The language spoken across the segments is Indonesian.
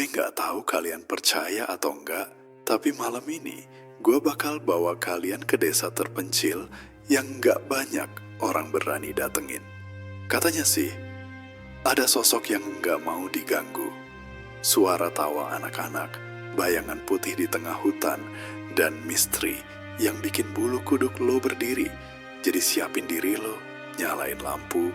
Gue nggak tahu kalian percaya atau enggak, tapi malam ini gue bakal bawa kalian ke desa terpencil yang nggak banyak orang berani datengin. Katanya sih, ada sosok yang nggak mau diganggu. Suara tawa anak-anak, bayangan putih di tengah hutan, dan misteri yang bikin bulu kuduk lo berdiri. Jadi siapin diri lo, nyalain lampu,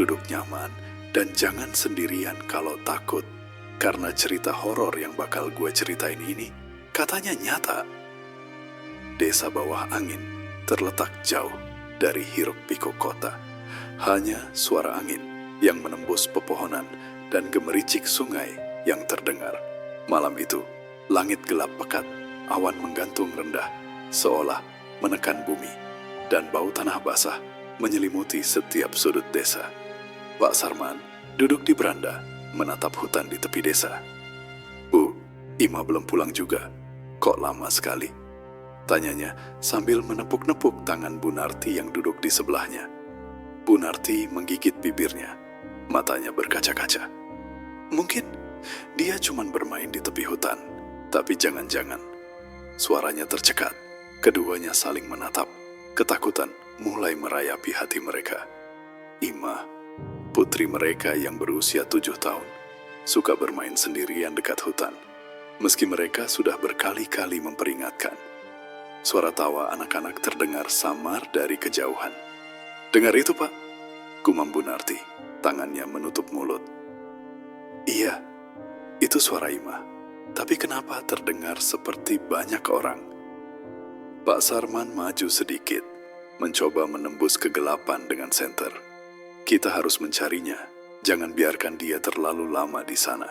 duduk nyaman, dan jangan sendirian kalau takut. Karena cerita horor yang bakal gue ceritain ini, katanya nyata. Desa Bawah Angin terletak jauh dari hiruk-pikuk kota. Hanya suara angin yang menembus pepohonan dan gemericik sungai yang terdengar. Malam itu, langit gelap pekat, awan menggantung rendah, seolah menekan bumi, dan bau tanah basah menyelimuti setiap sudut desa. Pak Sarman duduk di beranda, menatap hutan di tepi desa. "Bu, Ima belum pulang juga. Kok lama sekali?" tanyanya sambil menepuk-nepuk tangan Bu Narti yang duduk di sebelahnya. Bu Narti menggigit bibirnya, matanya berkaca-kaca. Mungkin dia cuma bermain di tepi hutan, tapi jangan-jangan. Suaranya tercekat, keduanya saling menatap. Ketakutan mulai merayapi hati mereka. Ima, putri mereka yang berusia 7 tahun, suka bermain sendirian dekat hutan. Meski mereka sudah berkali-kali memperingatkan. Suara tawa anak-anak terdengar samar dari kejauhan. "Dengar itu, Pak?" gumam Bu Narti, tangannya menutup mulut. "Iya, itu suara Ima. Tapi kenapa terdengar seperti banyak orang?" Pak Sarman maju sedikit, mencoba menembus kegelapan dengan senter. "Kita harus mencarinya. Jangan biarkan dia terlalu lama di sana."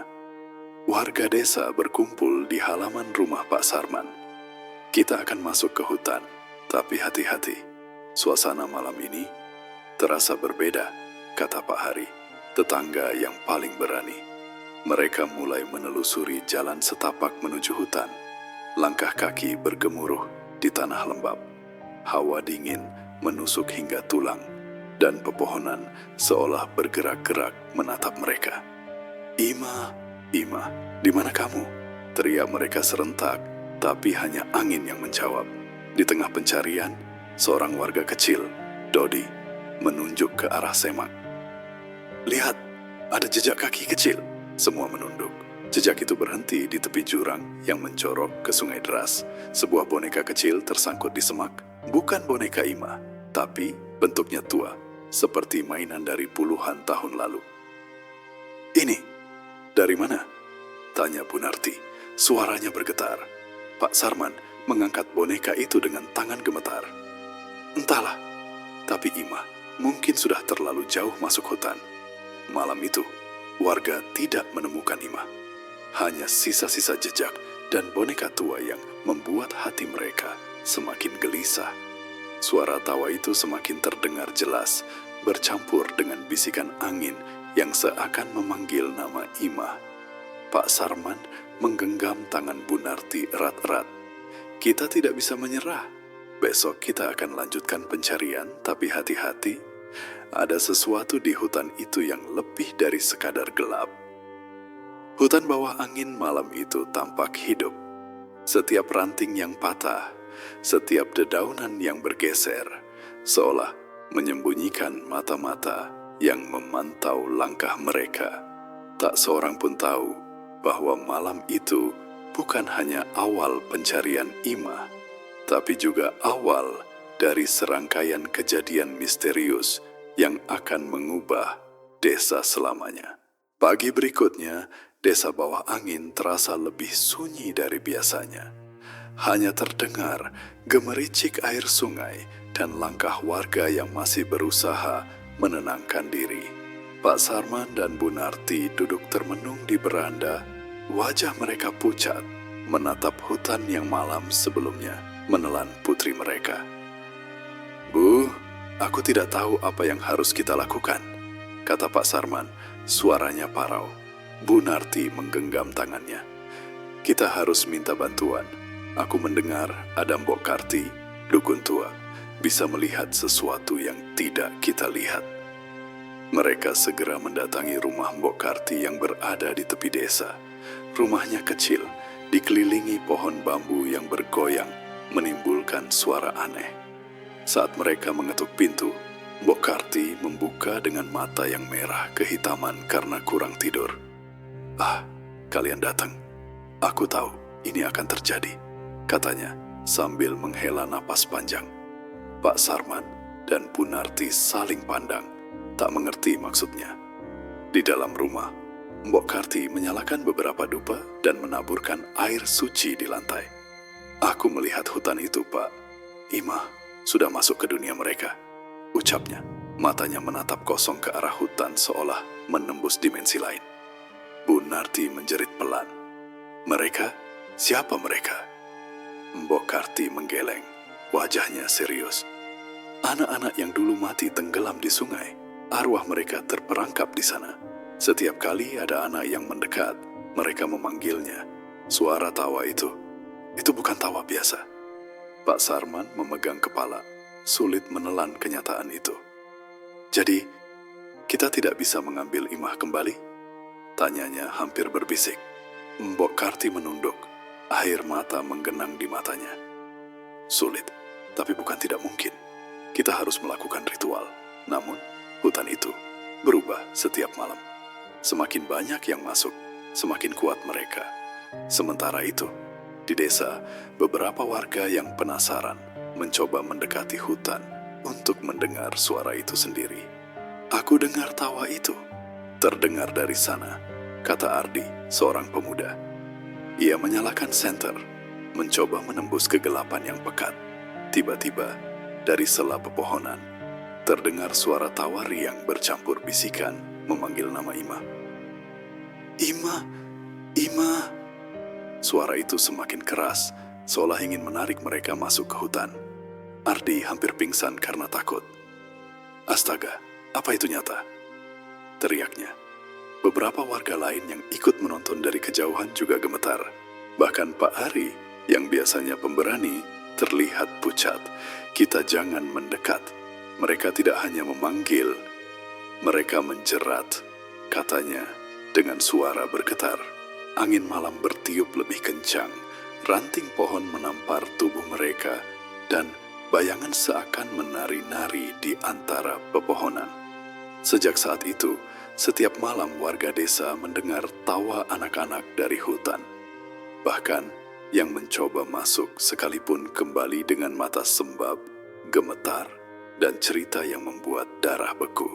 Warga desa berkumpul di halaman rumah Pak Sarman. "Kita akan masuk ke hutan, tapi hati-hati. Suasana malam ini terasa berbeda," kata Pak Hari, tetangga yang paling berani. Mereka mulai menelusuri jalan setapak menuju hutan. Langkah kaki bergemuruh di tanah lembab. Hawa dingin menusuk hingga tulang, dan pepohonan seolah bergerak-gerak menatap mereka. "Ima, Ima, di mana kamu?" teriak mereka serentak, tapi hanya angin yang menjawab. Di tengah pencarian, seorang warga kecil, Dodi, menunjuk ke arah semak. "Lihat, ada jejak kaki kecil." Semua menunduk. Jejak itu berhenti di tepi jurang yang menjorok ke sungai deras. Sebuah boneka kecil tersangkut di semak. Bukan boneka Ima, tapi bentuknya tua, seperti mainan dari puluhan tahun lalu. "Ini, dari mana?" tanya Bu Narti. Suaranya bergetar. Pak Sarman mengangkat boneka itu dengan tangan gemetar. "Entahlah, tapi Ima mungkin sudah terlalu jauh masuk hutan." Malam itu, warga tidak menemukan Ima. Hanya sisa-sisa jejak dan boneka tua yang membuat hati mereka semakin gelisah. Suara tawa itu semakin terdengar jelas, bercampur dengan bisikan angin yang seakan memanggil nama Ima. Pak Sarman menggenggam tangan Bu Narti erat-erat. "Kita tidak bisa menyerah. Besok kita akan lanjutkan pencarian, tapi hati-hati. Ada sesuatu di hutan itu yang lebih dari sekadar gelap." Hutan bawah angin malam itu tampak hidup. Setiap ranting yang patah, setiap dedaunan yang bergeser, seolah menyembunyikan mata-mata yang memantau langkah mereka. Tak seorang pun tahu bahwa malam itu bukan hanya awal pencarian Ima, tapi juga awal dari serangkaian kejadian misterius yang akan mengubah desa selamanya. Pagi berikutnya, desa Bawah Angin terasa lebih sunyi dari biasanya. Hanya terdengar gemericik air sungai dan langkah warga yang masih berusaha menenangkan diri. Pak Sarman dan Bu Narti duduk termenung di beranda. Wajah mereka pucat, menatap hutan yang malam sebelumnya menelan putri mereka. "Bu, aku tidak tahu apa yang harus kita lakukan," kata Pak Sarman, suaranya parau. Bu Narti menggenggam tangannya. "Kita harus minta bantuan. Aku mendengar ada Mbok Karti, dukun tua, bisa melihat sesuatu yang tidak kita lihat." Mereka segera mendatangi rumah Mbok Karti yang berada di tepi desa. Rumahnya kecil, dikelilingi pohon bambu yang bergoyang, menimbulkan suara aneh. Saat mereka mengetuk pintu, Mbok Karti membuka dengan mata yang merah kehitaman karena kurang tidur. "Ah, kalian datang. Aku tahu ini akan terjadi," katanya sambil menghela napas panjang. Pak Sarman dan Bu Narti saling pandang, tak mengerti maksudnya. Di dalam rumah, Mbok Karti menyalakan beberapa dupa dan menaburkan air suci di lantai. "Aku melihat hutan itu, Pak. Imah sudah masuk ke dunia mereka," ucapnya. Matanya menatap kosong ke arah hutan seolah menembus dimensi lain. Bu Narti menjerit pelan. "Mereka? Siapa mereka?" Mbok Karti menggeleng, wajahnya serius. "Anak-anak yang dulu mati tenggelam di sungai. Arwah mereka terperangkap di sana. Setiap kali ada anak yang mendekat, mereka memanggilnya. Suara tawa itu bukan tawa biasa." Pak Sarman memegang kepala, sulit menelan kenyataan itu. "Jadi, kita tidak bisa mengambil Imah kembali?" tanyanya hampir berbisik. Mbok Karti menunduk, air mata menggenang di matanya. "Sulit, tapi bukan tidak mungkin. Kita harus melakukan ritual. Namun, hutan itu berubah setiap malam. Semakin banyak yang masuk, semakin kuat mereka. Sementara itu, di desa, beberapa warga yang penasaran mencoba mendekati hutan untuk mendengar suara itu sendiri. "Aku dengar tawa itu. Terdengar dari sana," kata Ardi, seorang pemuda. Ia menyalakan senter, mencoba menembus kegelapan yang pekat. Tiba-tiba, dari sela pepohonan, terdengar suara tawa riang bercampur bisikan memanggil nama Imah. "Imah, Imah!" Suara itu semakin keras, seolah ingin menarik mereka masuk ke hutan. Ardi hampir pingsan karena takut. "Astaga, apa itu nyata?" teriaknya. Beberapa warga lain yang ikut menonton dari kejauhan juga gemetar. Bahkan Pak Hari, yang biasanya pemberani, terlihat pucat. "Kita jangan mendekat. Mereka tidak hanya memanggil, mereka menjerat," katanya dengan suara bergetar. Angin malam bertiup lebih kencang, ranting pohon menampar tubuh mereka, dan bayangan seakan menari-nari di antara pepohonan. Sejak saat itu, setiap malam warga desa mendengar tawa anak-anak dari hutan. Bahkan yang mencoba masuk sekalipun kembali dengan mata sembab, gemetar, dan cerita yang membuat darah beku.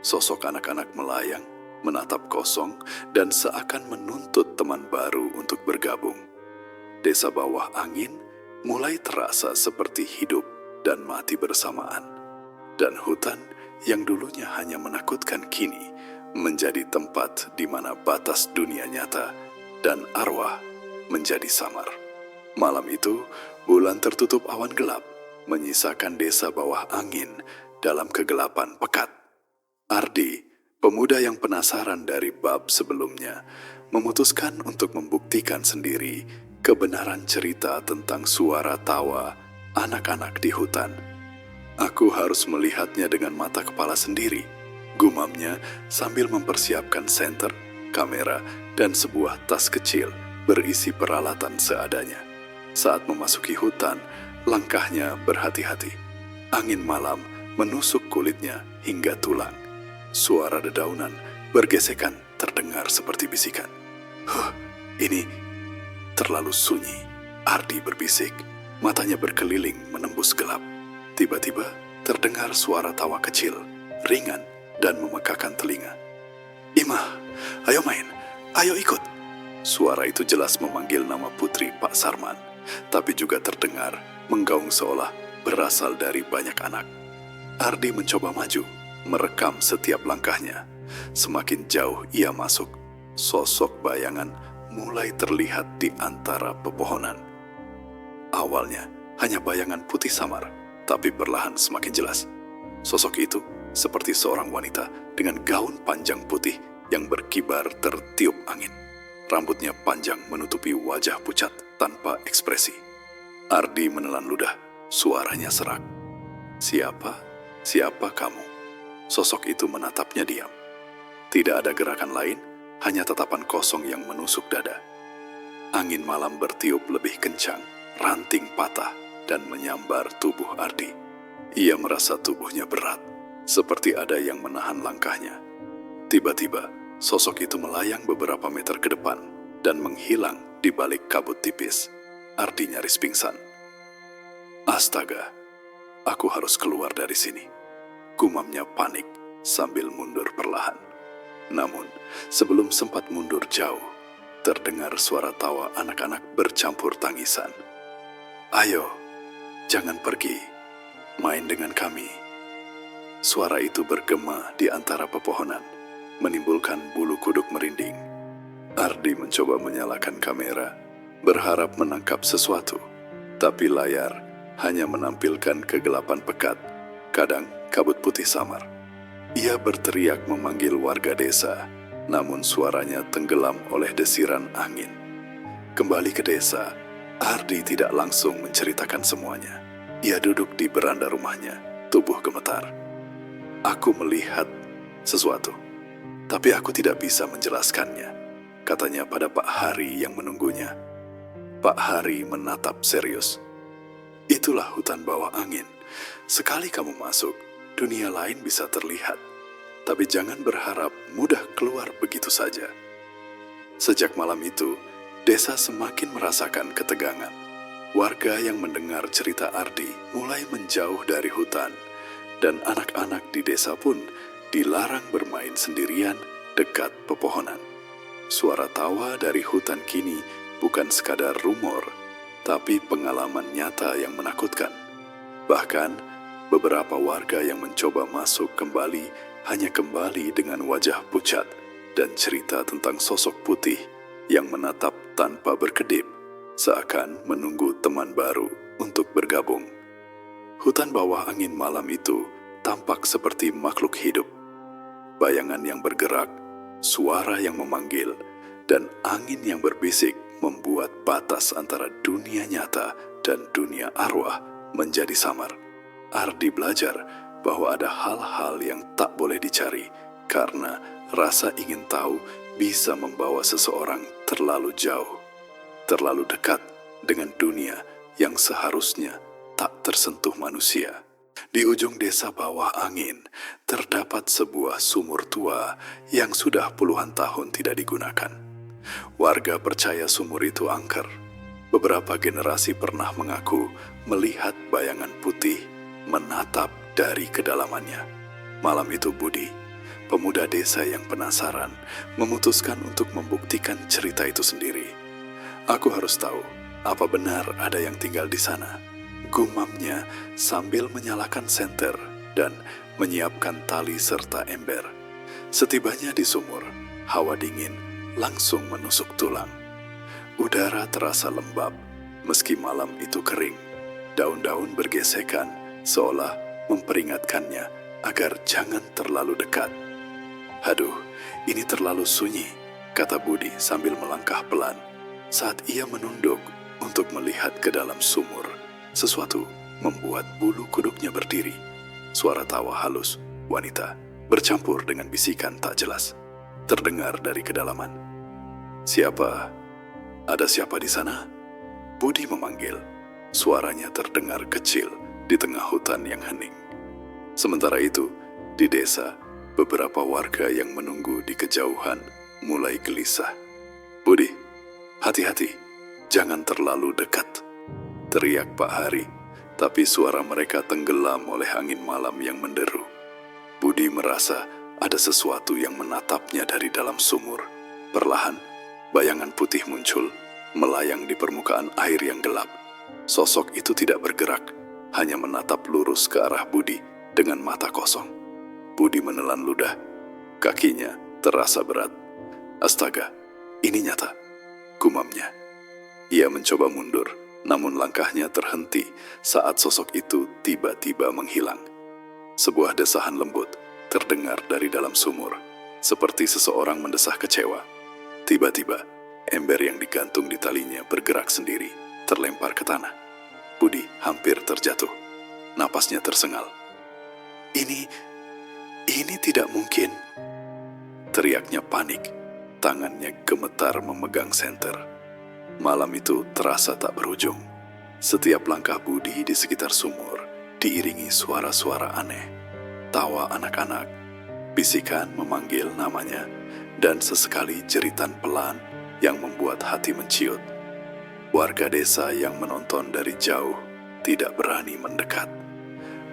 Sosok anak-anak melayang, menatap kosong, dan seakan menuntut teman baru untuk bergabung. Desa bawah angin mulai terasa seperti hidup dan mati bersamaan. Dan hutan yang dulunya hanya menakutkan kini menjadi tempat di mana batas dunia nyata dan arwah menjadi samar. Malam itu, bulan tertutup awan gelap, menyisakan desa bawah angin dalam kegelapan pekat. Ardi, pemuda yang penasaran dari bab sebelumnya, memutuskan untuk membuktikan sendiri kebenaran cerita tentang suara tawa anak-anak di hutan. "Aku harus melihatnya dengan mata kepala sendiri," gumamnya sambil mempersiapkan senter, kamera, dan sebuah tas kecil berisi peralatan seadanya. Saat memasuki hutan, langkahnya berhati-hati. Angin malam menusuk kulitnya hingga tulang. Suara dedaunan bergesekan terdengar seperti bisikan. Ini terlalu sunyi," Ardi berbisik. Matanya berkeliling menembus gelap. Tiba-tiba terdengar suara tawa kecil, ringan, dan memekakan telinga. "Imah, ayo main, ayo ikut." Suara itu jelas memanggil nama putri Pak Sarman, tapi juga terdengar menggaung seolah berasal dari banyak anak. Ardi mencoba maju, merekam setiap langkahnya. Semakin jauh ia masuk, sosok bayangan mulai terlihat di antara pepohonan. Awalnya hanya bayangan putih samar, tapi perlahan semakin jelas. Sosok itu seperti seorang wanita dengan gaun panjang putih yang berkibar tertiup angin. Rambutnya panjang menutupi wajah pucat tanpa ekspresi. Ardi menelan ludah, suaranya serak. "Siapa? Siapa kamu?" Sosok itu menatapnya diam. Tidak ada gerakan lain, hanya tatapan kosong yang menusuk dada. Angin malam bertiup lebih kencang, ranting patah, dan menyambar tubuh Ardi. Ia merasa tubuhnya berat, seperti ada yang menahan langkahnya. Tiba-tiba, sosok itu melayang beberapa meter ke depan dan menghilang di balik kabut tipis. Ardi nyaris pingsan. Astaga, aku harus keluar dari sini. Gumamnya panik sambil mundur perlahan. Namun, sebelum sempat mundur jauh, terdengar suara tawa anak-anak bercampur tangisan. "Ayo, jangan pergi, main dengan kami." Suara itu bergema di antara pepohonan, menimbulkan bulu kuduk merinding. Ardi mencoba menyalakan kamera, berharap menangkap sesuatu, tapi layar hanya menampilkan kegelapan pekat, kadang kabut putih samar. Ia berteriak memanggil warga desa, namun suaranya tenggelam oleh desiran angin. Kembali ke desa, Ardi tidak langsung menceritakan semuanya. Ia duduk di beranda rumahnya, tubuh gemetar. "Aku melihat sesuatu, tapi aku tidak bisa menjelaskannya," katanya pada Pak Hari yang menunggunya. Pak Hari menatap serius. "Itulah hutan bawah angin. Sekali kamu masuk, dunia lain bisa terlihat. Tapi jangan berharap mudah keluar begitu saja." Sejak malam itu, desa semakin merasakan ketegangan. Warga yang mendengar cerita Ardi mulai menjauh dari hutan, dan anak-anak di desa pun dilarang bermain sendirian dekat pepohonan. Suara tawa dari hutan kini bukan sekadar rumor, tapi pengalaman nyata yang menakutkan. Bahkan, beberapa warga yang mencoba masuk kembali hanya kembali dengan wajah pucat dan cerita tentang sosok putih yang menatap tanpa berkedip, seakan menunggu teman baru untuk bergabung. Hutan bawah angin malam itu tampak seperti makhluk hidup. Bayangan yang bergerak, suara yang memanggil, dan angin yang berbisik membuat batas antara dunia nyata dan dunia arwah menjadi samar. Ardi belajar bahwa ada hal-hal yang tak boleh dicari karena rasa ingin tahu bisa membawa seseorang terlalu jauh, terlalu dekat dengan dunia yang seharusnya tak tersentuh manusia. Di ujung desa bawah angin terdapat sebuah sumur tua yang sudah puluhan tahun tidak digunakan. Warga percaya sumur itu angker. Beberapa generasi pernah mengaku melihat bayangan putih menatap dari kedalamannya. Malam itu Budi, pemuda desa yang penasaran, memutuskan untuk membuktikan cerita itu sendiri. "Aku harus tahu, apa benar ada yang tinggal di sana?" gumamnya sambil menyalakan senter dan menyiapkan tali serta ember. Setibanya di sumur, hawa dingin langsung menusuk tulang. Udara terasa lembab, meski malam itu kering. Daun-daun bergesekan, seolah memperingatkannya agar jangan terlalu dekat. "Aduh, ini terlalu sunyi," kata Budi sambil melangkah pelan. Saat ia menunduk untuk melihat ke dalam sumur, sesuatu membuat bulu kuduknya berdiri. Suara tawa halus wanita bercampur dengan bisikan tak jelas terdengar dari kedalaman. "Siapa? Ada siapa di sana?" Budi memanggil. Suaranya terdengar kecil di tengah hutan yang hening. Sementara itu, di desa, beberapa warga yang menunggu di kejauhan mulai gelisah. "Budi, hati-hati, jangan terlalu dekat," teriak Pak Hari, tapi suara mereka tenggelam oleh angin malam yang menderu. Budi merasa ada sesuatu yang menatapnya dari dalam sumur. Perlahan, bayangan putih muncul, melayang di permukaan air yang gelap. Sosok itu tidak bergerak, hanya menatap lurus ke arah Budi dengan mata kosong. Budi menelan ludah, kakinya terasa berat. "Astaga, ini nyata," gumamnya. Ia mencoba mundur, namun langkahnya terhenti saat sosok itu tiba-tiba menghilang. Sebuah desahan lembut terdengar dari dalam sumur, seperti seseorang mendesah kecewa. Tiba-tiba, ember yang digantung di talinya bergerak sendiri, terlempar ke tanah. Budi hampir terjatuh. Napasnya tersengal. Ini tidak mungkin," teriaknya panik, tangannya gemetar memegang senter. Malam itu terasa tak berujung. Setiap langkah Budi di sekitar sumur diiringi suara-suara aneh. Tawa anak-anak, bisikan memanggil namanya, dan sesekali jeritan pelan yang membuat hati menciut. Warga desa yang menonton dari jauh tidak berani mendekat.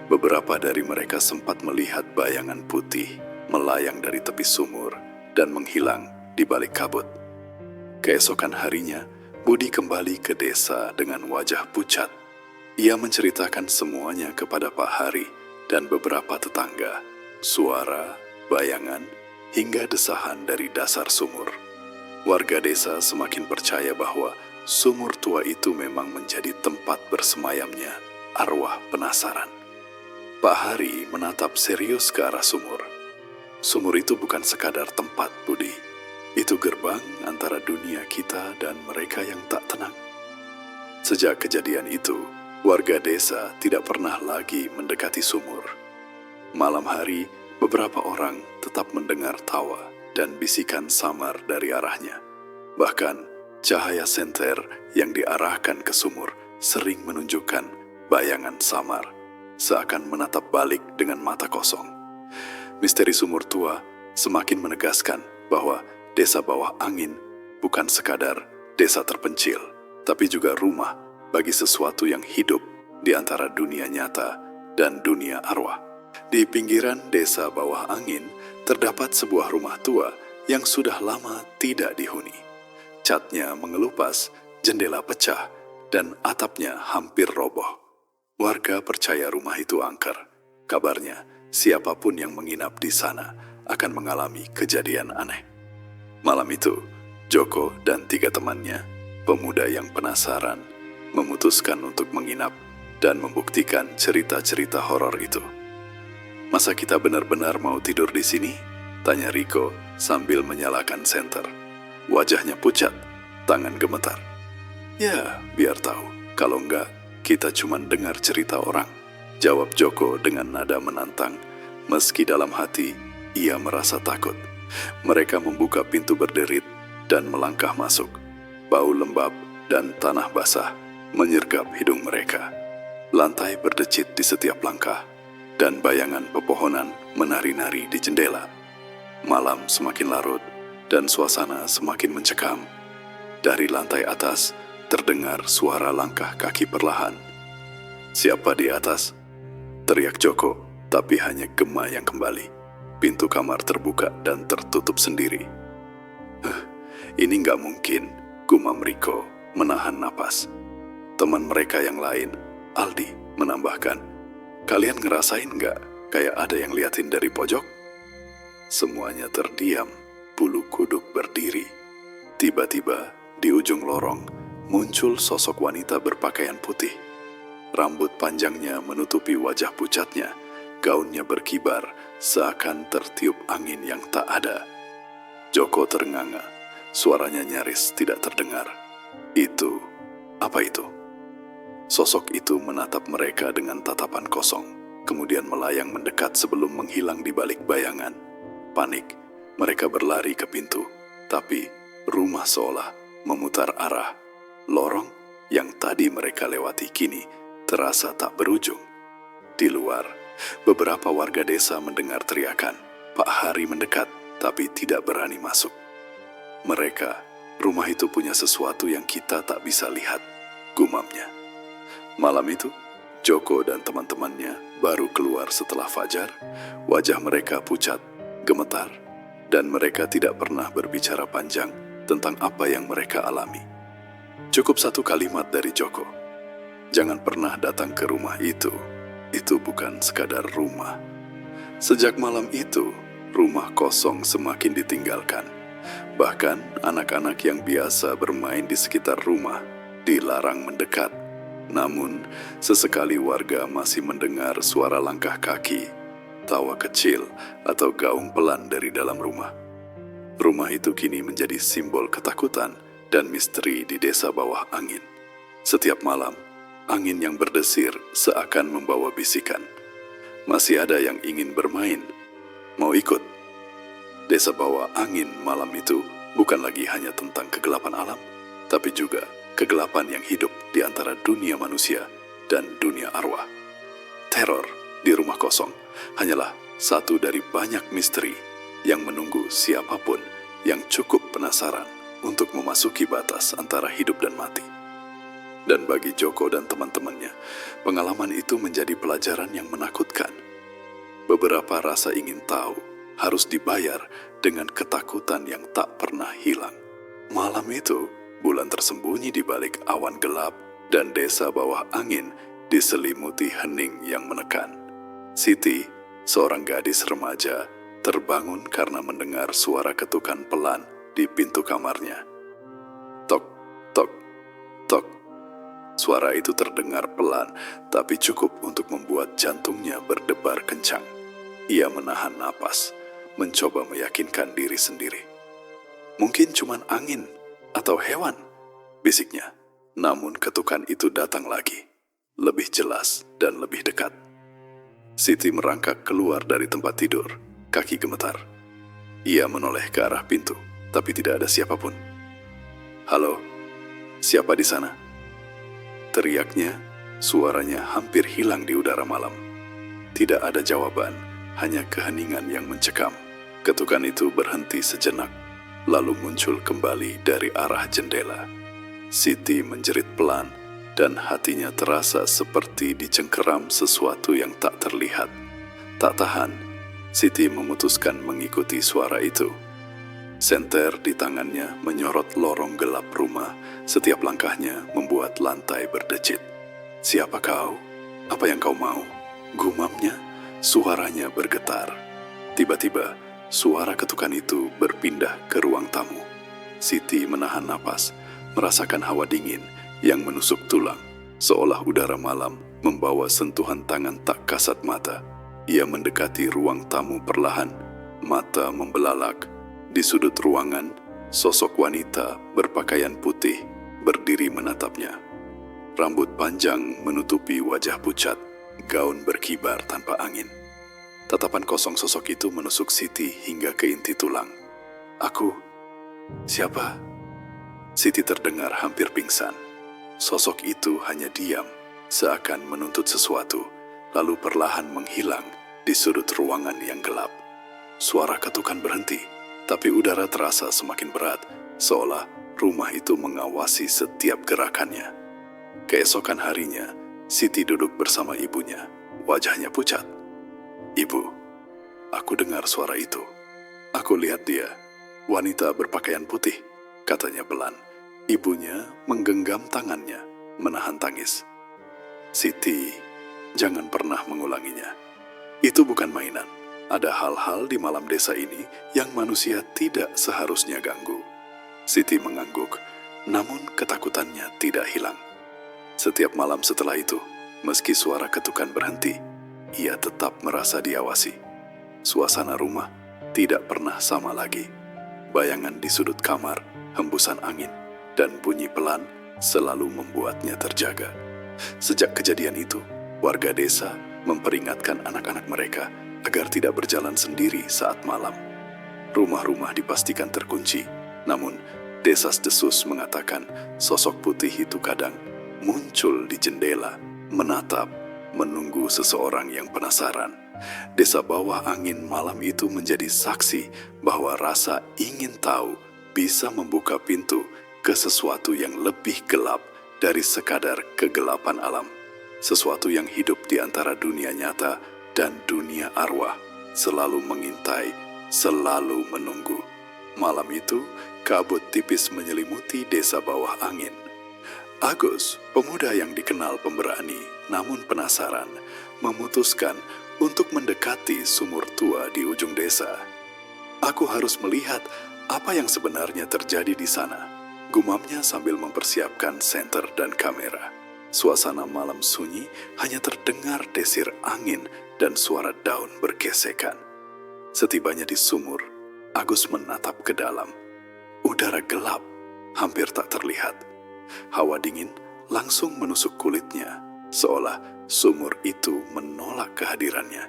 Beberapa dari mereka sempat melihat bayangan putih melayang dari tepi sumur dan menghilang di balik kabut. Keesokan harinya, Budi kembali ke desa dengan wajah pucat. Ia menceritakan semuanya kepada Pak Hari dan beberapa tetangga. Suara, bayangan, hingga desahan dari dasar sumur. Warga desa semakin percaya bahwa sumur tua itu memang menjadi tempat bersemayamnya arwah penasaran. Pak Hari menatap serius ke arah sumur. Sumur itu bukan sekadar tempat, Budi. Itu gerbang antara dunia kita dan mereka yang tak tenang. Sejak kejadian itu, warga desa tidak pernah lagi mendekati sumur. Malam hari, beberapa orang tetap mendengar tawa dan bisikan samar dari arahnya. Bahkan, cahaya senter yang diarahkan ke sumur sering menunjukkan bayangan samar, seakan menatap balik dengan mata kosong. Misteri sumur tua semakin menegaskan bahwa Desa Bawah Angin bukan sekadar desa terpencil, tapi juga rumah bagi sesuatu yang hidup di antara dunia nyata dan dunia arwah. Di pinggiran Desa Bawah Angin terdapat sebuah rumah tua yang sudah lama tidak dihuni. Catnya mengelupas, jendela pecah, dan atapnya hampir roboh. Warga percaya rumah itu angker. Kabarnya, siapapun yang menginap di sana akan mengalami kejadian aneh. Malam itu, Joko dan 3 temannya, pemuda yang penasaran, memutuskan untuk menginap dan membuktikan cerita-cerita horor itu. "Masa kita benar-benar mau tidur di sini?" tanya Riko sambil menyalakan senter. Wajahnya pucat, tangan gemetar. "Ya, biar tahu. Kalau enggak, kita cuma dengar cerita orang," jawab Joko dengan nada menantang. Meski dalam hati, ia merasa takut. Mereka membuka pintu berderit dan melangkah masuk. Bau lembab dan tanah basah menyergap hidung mereka. Lantai berdecit di setiap langkah, dan bayangan pepohonan menari-nari di jendela. Malam semakin larut, dan suasana semakin mencekam. Dari lantai atas, terdengar suara langkah kaki perlahan. "Siapa di atas?" teriak Joko, tapi hanya gema yang kembali. Pintu kamar terbuka dan tertutup sendiri. "Ini nggak mungkin," gumam Riko, menahan napas. Teman mereka yang lain, Aldi, menambahkan, "Kalian ngerasain nggak kayak ada yang liatin dari pojok?" Semuanya terdiam, bulu kuduk berdiri. Tiba-tiba, di ujung lorong, muncul sosok wanita berpakaian putih. Rambut panjangnya menutupi wajah pucatnya, gaunnya berkibar, seakan tertiup angin yang tak ada. Joko terenganga, suaranya nyaris tidak terdengar. "Itu, apa itu?" Sosok itu menatap mereka dengan tatapan kosong, kemudian melayang mendekat sebelum menghilang di balik bayangan. Panik, mereka berlari ke pintu, tapi rumah seolah memutar arah. Lorong yang tadi mereka lewati kini terasa tak berujung. Di luar, beberapa warga desa mendengar teriakan. Pak Hari mendekat, tapi tidak berani masuk. "Mereka, rumah itu punya sesuatu yang kita tak bisa lihat," gumamnya. Malam itu, Joko dan teman-temannya baru keluar setelah fajar. Wajah mereka pucat, gemetar, dan mereka tidak pernah berbicara panjang tentang apa yang mereka alami. Cukup 1 kalimat dari Joko, "Jangan pernah datang ke rumah itu. Itu bukan sekadar rumah." Sejak malam itu, rumah kosong semakin ditinggalkan. Bahkan anak-anak yang biasa bermain di sekitar rumah dilarang mendekat. Namun, sesekali warga masih mendengar suara langkah kaki, tawa kecil, atau gaung pelan dari dalam rumah. Rumah itu kini menjadi simbol ketakutan dan misteri di Desa Bawah Angin. Setiap malam, angin yang berdesir seakan membawa bisikan. "Masih ada yang ingin bermain? Mau ikut?" Desa Bawah Angin malam itu bukan lagi hanya tentang kegelapan alam, tapi juga kegelapan yang hidup di antara dunia manusia dan dunia arwah. Teror di rumah kosong hanyalah satu dari banyak misteri yang menunggu siapapun yang cukup penasaran untuk memasuki batas antara hidup dan mati. Dan bagi Joko dan teman-temannya, pengalaman itu menjadi pelajaran yang menakutkan. Beberapa rasa ingin tahu harus dibayar dengan ketakutan yang tak pernah hilang. Malam itu, bulan tersembunyi di balik awan gelap dan desa bawah angin diselimuti hening yang menekan. Siti, seorang gadis remaja, terbangun karena mendengar suara ketukan pelan di pintu kamarnya. Tok, tok, tok. Suara itu terdengar pelan, tapi cukup untuk membuat jantungnya berdebar kencang. Ia menahan napas, mencoba meyakinkan diri sendiri. Mungkin cuman angin atau hewan, bisiknya. Namun ketukan itu datang lagi, lebih jelas dan lebih dekat. Siti merangkak keluar dari tempat tidur, kaki gemetar. Ia menoleh ke arah pintu, tapi tidak ada siapapun. "Halo, siapa di sana?" Teriaknya, suaranya hampir hilang di udara malam. Tidak ada jawaban, hanya keheningan yang mencekam. Ketukan itu berhenti sejenak, lalu muncul kembali dari arah jendela. Siti menjerit pelan, dan hatinya terasa seperti dicengkeram sesuatu yang tak terlihat. Tak tahan, Siti memutuskan mengikuti suara itu. Senter di tangannya menyorot lorong gelap rumah. Setiap langkahnya membuat lantai berdecit. "Siapa kau? Apa yang kau mau?" gumamnya. Suaranya bergetar. Tiba-tiba, suara ketukan itu berpindah ke ruang tamu. Siti menahan napas, merasakan hawa dingin yang menusuk tulang, seolah udara malam membawa sentuhan tangan tak kasat mata. Ia mendekati ruang tamu perlahan, mata membelalak. Di sudut ruangan, sosok wanita berpakaian putih berdiri menatapnya. Rambut panjang menutupi wajah pucat, gaun berkibar tanpa angin. Tatapan kosong sosok itu menusuk Siti hingga ke inti tulang. "Aku? Siapa?" Siti terdengar hampir pingsan. Sosok itu hanya diam, seakan menuntut sesuatu, lalu perlahan menghilang di sudut ruangan yang gelap. Suara ketukan berhenti. Tapi udara terasa semakin berat, seolah rumah itu mengawasi setiap gerakannya. Keesokan harinya, Siti duduk bersama ibunya, wajahnya pucat. "Ibu, aku dengar suara itu. Aku lihat dia, wanita berpakaian putih," katanya pelan. Ibunya menggenggam tangannya, menahan tangis. "Siti, jangan pernah mengulanginya. Itu bukan mainan. Ada hal-hal di malam desa ini yang manusia tidak seharusnya ganggu." Siti mengangguk, namun ketakutannya tidak hilang. Setiap malam setelah itu, meski suara ketukan berhenti, ia tetap merasa diawasi. Suasana rumah tidak pernah sama lagi. Bayangan di sudut kamar, hembusan angin, dan bunyi pelan selalu membuatnya terjaga. Sejak kejadian itu, warga desa memperingatkan anak-anak mereka agar tidak berjalan sendiri saat malam. Rumah-rumah dipastikan terkunci, namun desas-desus mengatakan sosok putih itu kadang muncul di jendela, menatap, menunggu seseorang yang penasaran. Desa bawah angin malam itu menjadi saksi bahwa rasa ingin tahu bisa membuka pintu ke sesuatu yang lebih gelap dari sekadar kegelapan alam. Sesuatu yang hidup di antara dunia nyata dan dunia arwah, selalu mengintai, selalu menunggu. Malam itu, kabut tipis menyelimuti desa bawah angin. Agus, pemuda yang dikenal pemberani namun penasaran, memutuskan untuk mendekati sumur tua di ujung desa. "Aku harus melihat apa yang sebenarnya terjadi di sana," gumamnya sambil mempersiapkan senter dan kamera. Suasana malam sunyi, hanya terdengar desir angin dan suara daun bergesekan. Setibanya di sumur, Agus menatap ke dalam. Udara gelap, hampir tak terlihat. Hawa dingin langsung menusuk kulitnya, seolah sumur itu menolak kehadirannya.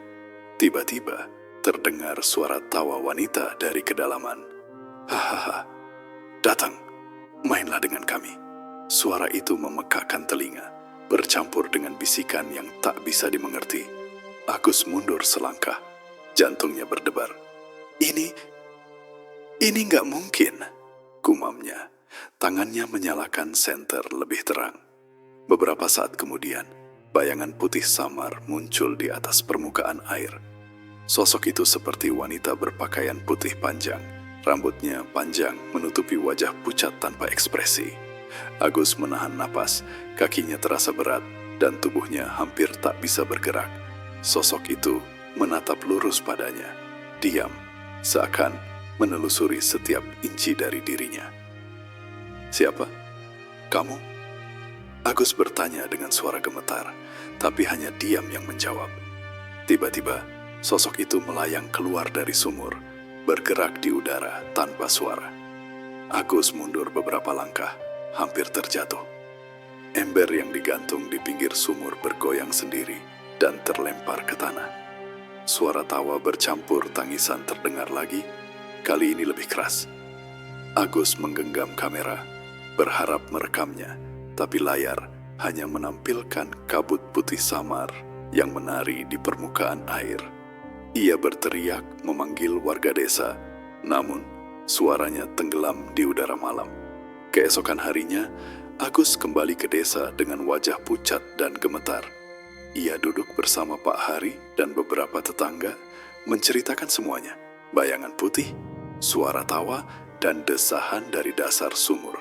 Tiba-tiba terdengar suara tawa wanita dari kedalaman. "Hahaha, datang, mainlah dengan kami." Suara itu memekakkan telinga, bercampur dengan bisikan yang tak bisa dimengerti. Agus mundur selangkah, jantungnya berdebar. Ini nggak mungkin," gumamnya. Tangannya menyalakan senter lebih terang. Beberapa saat kemudian, bayangan putih samar muncul di atas permukaan air. Sosok itu seperti wanita berpakaian putih panjang. Rambutnya panjang menutupi wajah pucat tanpa ekspresi. Agus menahan napas, kakinya terasa berat, dan tubuhnya hampir tak bisa bergerak. Sosok itu menatap lurus padanya, diam, seakan menelusuri setiap inci dari dirinya. "Siapa? Kamu?" Agus bertanya dengan suara gemetar, tapi hanya diam yang menjawab. Tiba-tiba, sosok itu melayang keluar dari sumur, bergerak di udara tanpa suara. Agus mundur beberapa langkah, hampir terjatuh. Ember yang digantung di pinggir sumur bergoyang sendiri dan terlempar ke tanah. Suara tawa bercampur tangisan terdengar lagi, kali ini lebih keras. Agus menggenggam kamera, berharap merekamnya, tapi layar hanya menampilkan kabut putih samar yang menari di permukaan air. Ia berteriak memanggil warga desa, namun suaranya tenggelam di udara malam. Keesokan harinya, Agus kembali ke desa dengan wajah pucat dan gemetar. Ia duduk bersama Pak Hari dan beberapa tetangga, menceritakan semuanya. Bayangan putih, suara tawa, dan desahan dari dasar sumur.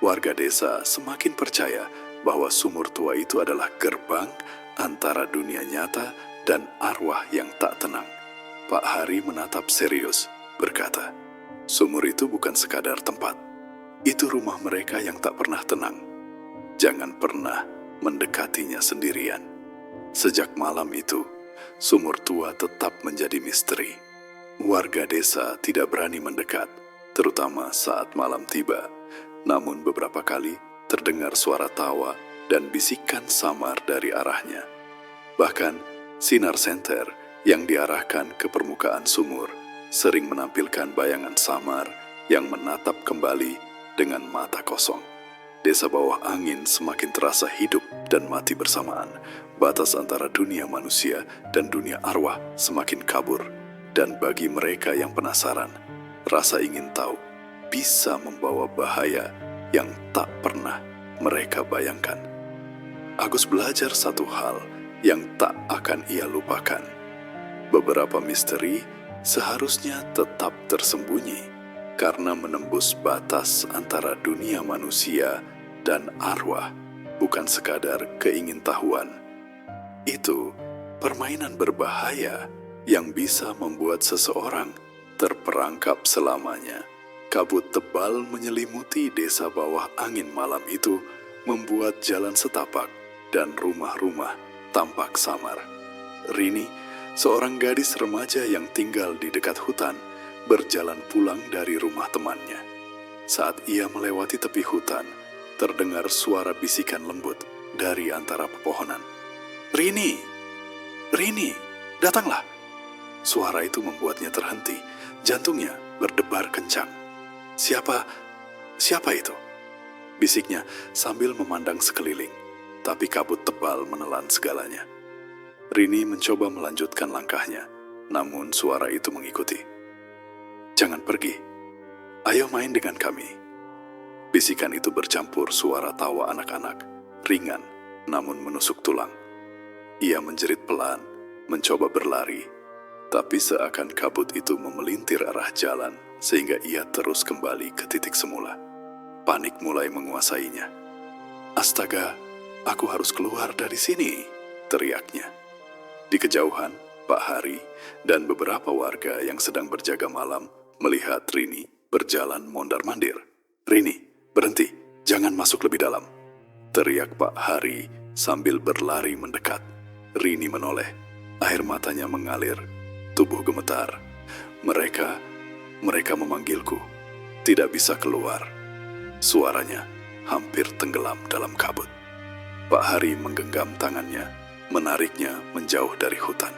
Warga desa semakin percaya bahwa sumur tua itu adalah gerbang antara dunia nyata dan arwah yang tak tenang. Pak Hari menatap serius, berkata, "Sumur itu bukan sekadar tempat. Itu rumah mereka yang tak pernah tenang. Jangan pernah mendekatinya sendirian." Sejak malam itu, sumur tua tetap menjadi misteri. Warga desa tidak berani mendekat, terutama saat malam tiba. Namun beberapa kali terdengar suara tawa dan bisikan samar dari arahnya. Bahkan, sinar senter yang diarahkan ke permukaan sumur sering menampilkan bayangan samar yang menatap kembali dengan mata kosong. Desa bawah angin semakin terasa hidup dan mati bersamaan. Batas antara dunia manusia dan dunia arwah semakin kabur. Dan bagi mereka yang penasaran, rasa ingin tahu bisa membawa bahaya yang tak pernah mereka bayangkan. Agus belajar satu hal yang tak akan ia lupakan. Beberapa misteri seharusnya tetap tersembunyi karena menembus batas antara dunia manusia dan arwah bukan sekadar keingintahuan. Itu permainan berbahaya yang bisa membuat seseorang terperangkap selamanya. Kabut tebal menyelimuti desa bawah angin malam itu, membuat jalan setapak dan rumah-rumah tampak samar. Rini, seorang gadis remaja yang tinggal di dekat hutan, berjalan pulang dari rumah temannya. Saat ia melewati tepi hutan, terdengar suara bisikan lembut dari antara pepohonan. "Rini! Rini, datanglah!" Suara itu membuatnya terhenti, jantungnya berdebar kencang. Siapa itu?" bisiknya sambil memandang sekeliling, tapi kabut tebal menelan segalanya. Rini mencoba melanjutkan langkahnya, namun suara itu mengikuti. "Jangan pergi, ayo main dengan kami." Bisikan itu bercampur suara tawa anak-anak, ringan namun menusuk tulang. Ia menjerit pelan, mencoba berlari, tapi seakan kabut itu memelintir arah jalan sehingga ia terus kembali ke titik semula. Panik mulai menguasainya. "Astaga, aku harus keluar dari sini," teriaknya. Di kejauhan, Pak Hari dan beberapa warga yang sedang berjaga malam melihat Rini berjalan mondar-mandir. "Rini, berhenti, jangan masuk lebih dalam," teriak Pak Hari sambil berlari mendekat. Rini menoleh, air matanya mengalir, tubuh gemetar. Mereka memanggilku, tidak bisa keluar. Suaranya hampir tenggelam dalam kabut. Pak Hari menggenggam tangannya, menariknya menjauh dari hutan.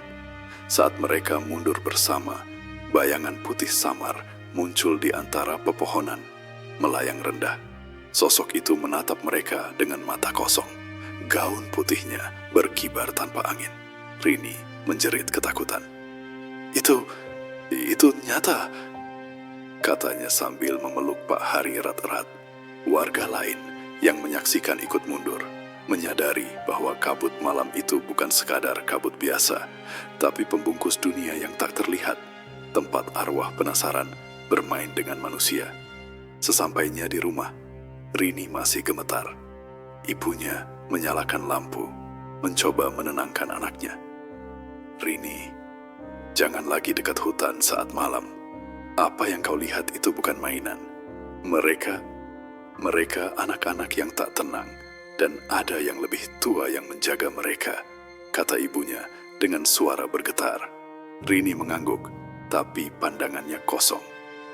Saat mereka mundur bersama, bayangan putih samar muncul di antara pepohonan. melayang rendah. Sosok itu menatap mereka dengan mata kosong. Gaun putihnya berkibar tanpa angin. Rini menjerit ketakutan. Itu nyata, katanya sambil memeluk Pak Hari erat-erat. Warga lain yang menyaksikan ikut mundur, menyadari bahwa kabut malam itu bukan sekadar kabut biasa, tapi pembungkus dunia yang tak terlihat, tempat arwah penasaran bermain dengan manusia. Sesampainya di rumah, Rini masih gemetar. Ibunya menyalakan lampu, mencoba menenangkan anaknya. Rini, jangan lagi dekat hutan saat malam. Apa yang kau lihat itu bukan mainan. Mereka anak-anak yang tak tenang, dan ada yang lebih tua yang menjaga mereka, kata ibunya dengan suara bergetar. Rini mengangguk, tapi pandangannya kosong.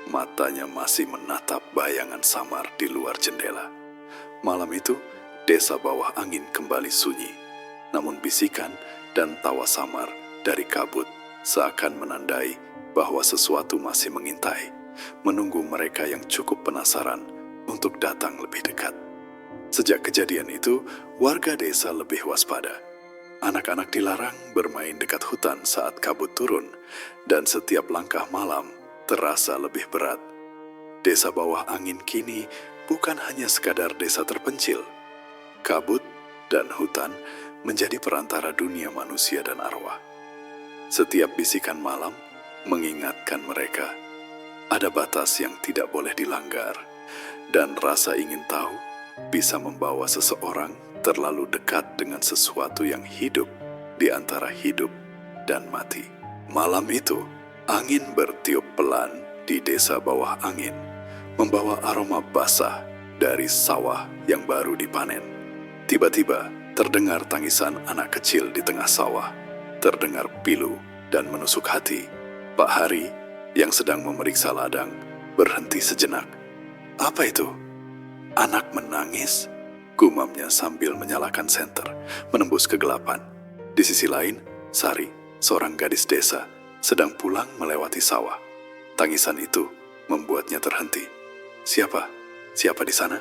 Matanya masih menatap bayangan samar di luar jendela. Malam itu, desa bawah angin kembali sunyi. Namun bisikan dan tawa samar dari kabut seakan menandai bahwa sesuatu masih mengintai, menunggu mereka yang cukup penasaran untuk datang lebih dekat. Sejak kejadian itu, warga desa lebih waspada. Anak-anak dilarang bermain dekat hutan saat kabut turun, dan setiap langkah malam terasa lebih berat. Desa bawah angin kini bukan hanya sekadar desa terpencil. Kabut dan hutan menjadi perantara dunia manusia dan arwah. Setiap bisikan malam mengingatkan mereka ada batas yang tidak boleh dilanggar, dan rasa ingin tahu bisa membawa seseorang terlalu dekat dengan sesuatu yang hidup di antara hidup dan mati. Malam itu, angin bertiup pelan di desa bawah angin, membawa aroma basah dari sawah yang baru dipanen. Tiba-tiba terdengar tangisan anak kecil di tengah sawah, terdengar pilu dan menusuk hati. Pak Hari yang sedang memeriksa ladang berhenti sejenak. Apa itu? Anak menangis, gumamnya sambil menyalakan senter, menembus kegelapan. Di sisi lain, Sari, seorang gadis desa, sedang pulang melewati sawah. Tangisan itu membuatnya terhenti. Siapa? Siapa di sana?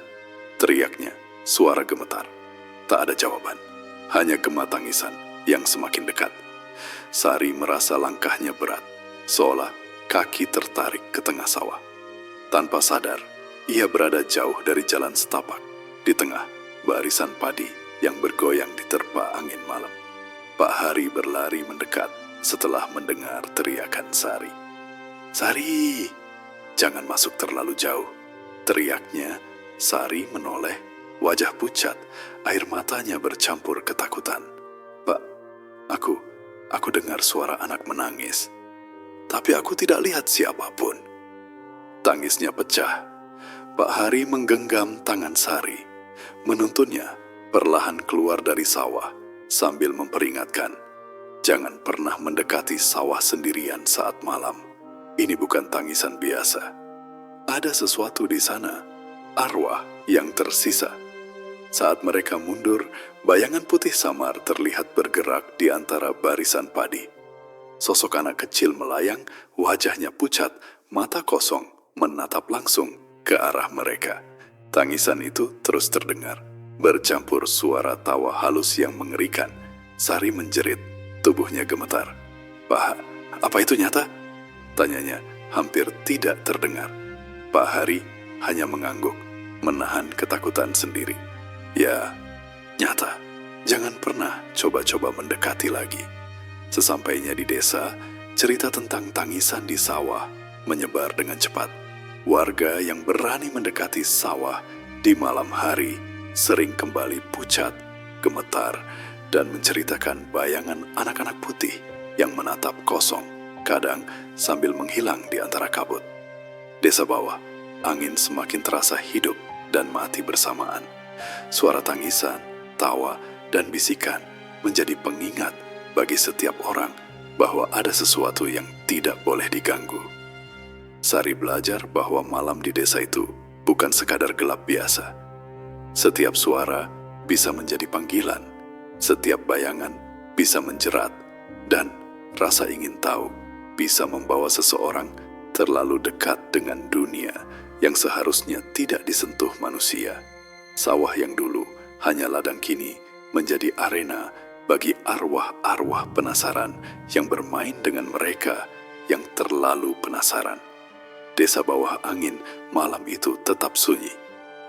Teriaknya, suara gemetar. Tak ada jawaban, hanya gema tangisan yang semakin dekat. Sari merasa langkahnya berat, seolah kaki tertarik ke tengah sawah. Tanpa sadar, ia berada jauh dari jalan setapak, di tengah barisan padi yang bergoyang diterpa angin malam. Pak Hari berlari mendekat setelah mendengar teriakan Sari. "Sari, jangan masuk terlalu jauh," teriaknya. Sari menoleh, wajah pucat, air matanya bercampur ketakutan. "Pak, aku dengar suara anak menangis, tapi aku tidak lihat siapapun." Tangisnya pecah. Pak Hari menggenggam tangan Sari, menuntunnya perlahan keluar dari sawah sambil memperingatkan, "Jangan pernah mendekati sawah sendirian saat malam. Ini bukan tangisan biasa. Ada sesuatu di sana, arwah yang tersisa." Saat mereka mundur, bayangan putih samar terlihat bergerak di antara barisan padi. Sosok anak kecil melayang, wajahnya pucat, mata kosong, menatap langsung ke arah mereka. Tangisan itu terus terdengar, bercampur suara tawa halus yang mengerikan. Sari menjerit, tubuhnya gemetar. "Pak, apa itu nyata?" tanyanya hampir tidak terdengar. Pak Hari hanya mengangguk, menahan ketakutan sendiri. "Ya, nyata. Jangan pernah coba-coba mendekati lagi." Sesampainya di desa, cerita tentang tangisan di sawah menyebar dengan cepat. Warga yang berani mendekati sawah di malam hari sering kembali pucat, gemetar, dan menceritakan bayangan anak-anak putih yang menatap kosong, kadang sambil menghilang di antara kabut. Desa bawah, angin semakin terasa hidup dan mati bersamaan. Suara tangisan, tawa, dan bisikan menjadi pengingat bagi setiap orang bahwa ada sesuatu yang tidak boleh diganggu. Sari belajar bahwa malam di desa itu bukan sekadar gelap biasa. Setiap suara bisa menjadi panggilan, setiap bayangan bisa menjerat, dan rasa ingin tahu bisa membawa seseorang terlalu dekat dengan dunia yang seharusnya tidak disentuh manusia. Sawah yang dulu hanya ladang kini menjadi arena bagi arwah-arwah penasaran yang bermain dengan mereka yang terlalu penasaran. Desa bawah angin malam itu tetap sunyi,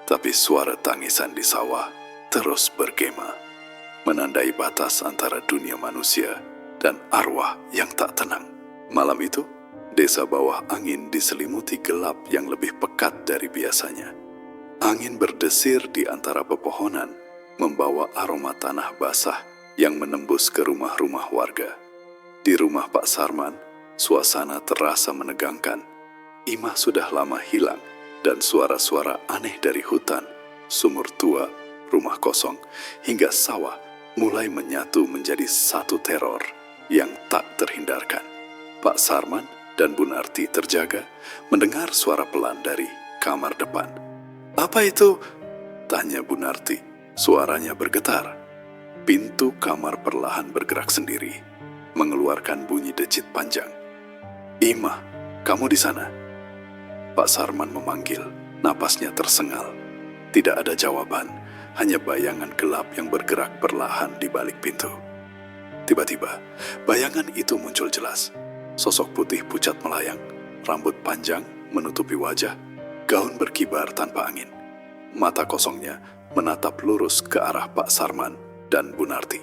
tapi suara tangisan di sawah terus bergema, menandai batas antara dunia manusia dan arwah yang tak tenang. Malam itu, desa bawah angin diselimuti gelap yang lebih pekat dari biasanya. Angin berdesir di antara pepohonan, membawa aroma tanah basah yang menembus ke rumah-rumah warga. Di rumah Pak Sarman, suasana terasa menegangkan. Imah sudah lama hilang, dan suara-suara aneh dari hutan, sumur tua, rumah kosong, hingga sawah mulai menyatu menjadi satu teror yang tak terhindarkan. Pak Sarman dan Bu Narti terjaga mendengar suara pelan dari kamar depan. "Apa itu?" tanya Bu Narti. Suaranya bergetar. Pintu kamar perlahan bergerak sendiri, mengeluarkan bunyi decit panjang. "Imah, kamu di sana?" Pak Sarman memanggil, napasnya tersengal. Tidak ada jawaban, hanya bayangan gelap yang bergerak perlahan di balik pintu. Tiba-tiba, bayangan itu muncul jelas. Sosok putih pucat melayang, rambut panjang menutupi wajah, gaun berkibar tanpa angin. Mata kosongnya menatap lurus ke arah Pak Sarman dan Bu Narti.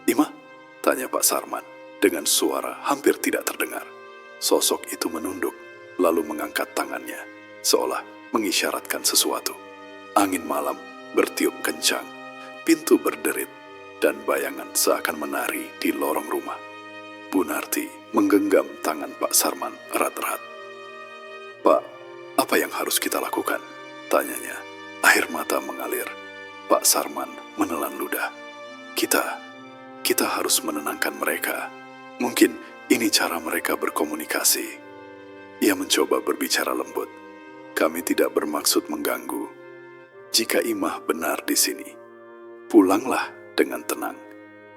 "Imah?" tanya Pak Sarman dengan suara hampir tidak terdengar. Sosok itu menunduk, lalu mengangkat tangannya, seolah mengisyaratkan sesuatu. Angin malam bertiup kencang, pintu berderit, dan bayangan seakan menari di lorong rumah. Bu Narti menggenggam tangan Pak Sarman erat-erat. "Pak, apa yang harus kita lakukan?" tanyanya. Air mata mengalir. Pak Sarman menelan ludah. Kita harus menenangkan mereka. Mungkin ini cara mereka berkomunikasi." Ia mencoba berbicara lembut. "Kami tidak bermaksud mengganggu. Jika Imah benar di sini, pulanglah dengan tenang."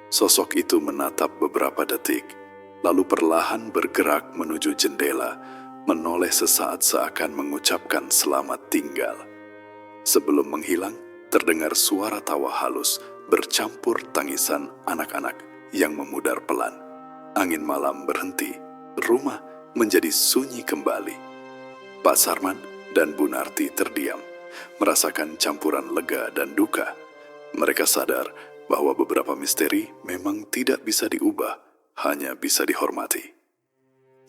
Sosok itu menatap beberapa detik, lalu perlahan bergerak menuju jendela, menoleh sesaat seakan mengucapkan selamat tinggal. Sebelum menghilang, terdengar suara tawa halus bercampur tangisan anak-anak yang memudar pelan. Angin malam berhenti, rumah menjadi sunyi kembali. Pak Sarman dan Bu Narti terdiam, merasakan campuran lega dan duka. Mereka sadar bahwa beberapa misteri memang tidak bisa diubah, hanya bisa dihormati.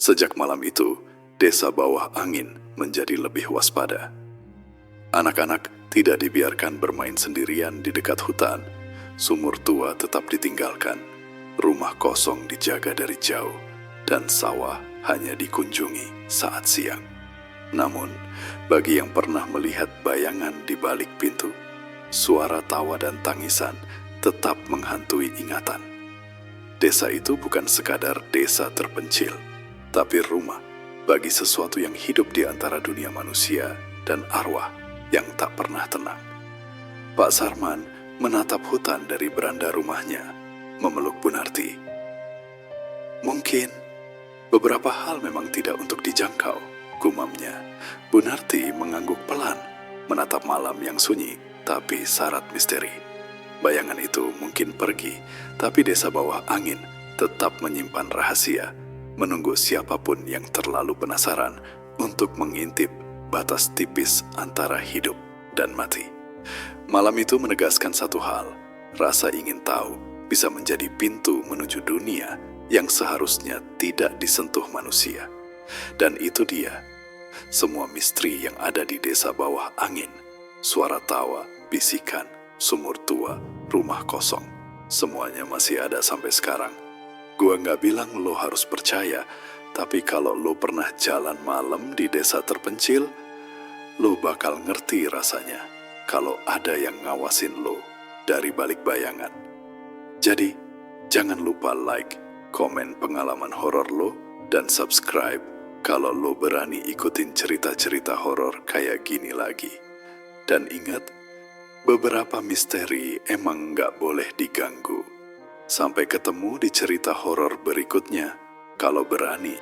Sejak malam itu, desa bawah angin menjadi lebih waspada. Anak-anak tidak dibiarkan bermain sendirian di dekat hutan. Sumur tua tetap ditinggalkan, rumah kosong dijaga dari jauh, dan sawah hanya dikunjungi saat siang. Namun, bagi yang pernah melihat bayangan di balik pintu, suara tawa dan tangisan tetap menghantui ingatan. Desa itu bukan sekadar desa terpencil, tapi rumah bagi sesuatu yang hidup di antara dunia manusia dan arwah yang tak pernah tenang. Pak Sarman menatap hutan dari beranda rumahnya, memeluk Bu Narti. "Mungkin beberapa hal memang tidak untuk dijangkau," gumamnya. Bu Narti mengangguk pelan, menatap malam yang sunyi tapi syarat misteri. Bayangan itu mungkin pergi, tapi desa bawah angin tetap menyimpan rahasia, menunggu siapapun yang terlalu penasaran untuk mengintip batas tipis antara hidup dan mati. Malam itu menegaskan satu hal, rasa ingin tahu bisa menjadi pintu menuju dunia yang seharusnya tidak disentuh manusia. Dan itu dia, semua misteri yang ada di desa bawah angin, suara tawa, bisikan, sumur tua, rumah kosong, semuanya masih ada sampai sekarang. Gua nggak bilang lo harus percaya, tapi kalau lo pernah jalan malam di desa terpencil, lo bakal ngerti rasanya kalau ada yang ngawasin lo dari balik bayangan. Jadi, jangan lupa like, komen pengalaman horor lo, dan subscribe kalau lo berani ikutin cerita-cerita horor kayak gini lagi. Dan ingat, beberapa misteri emang nggak boleh diganggu. Sampai ketemu di cerita horor berikutnya. Kalau berani,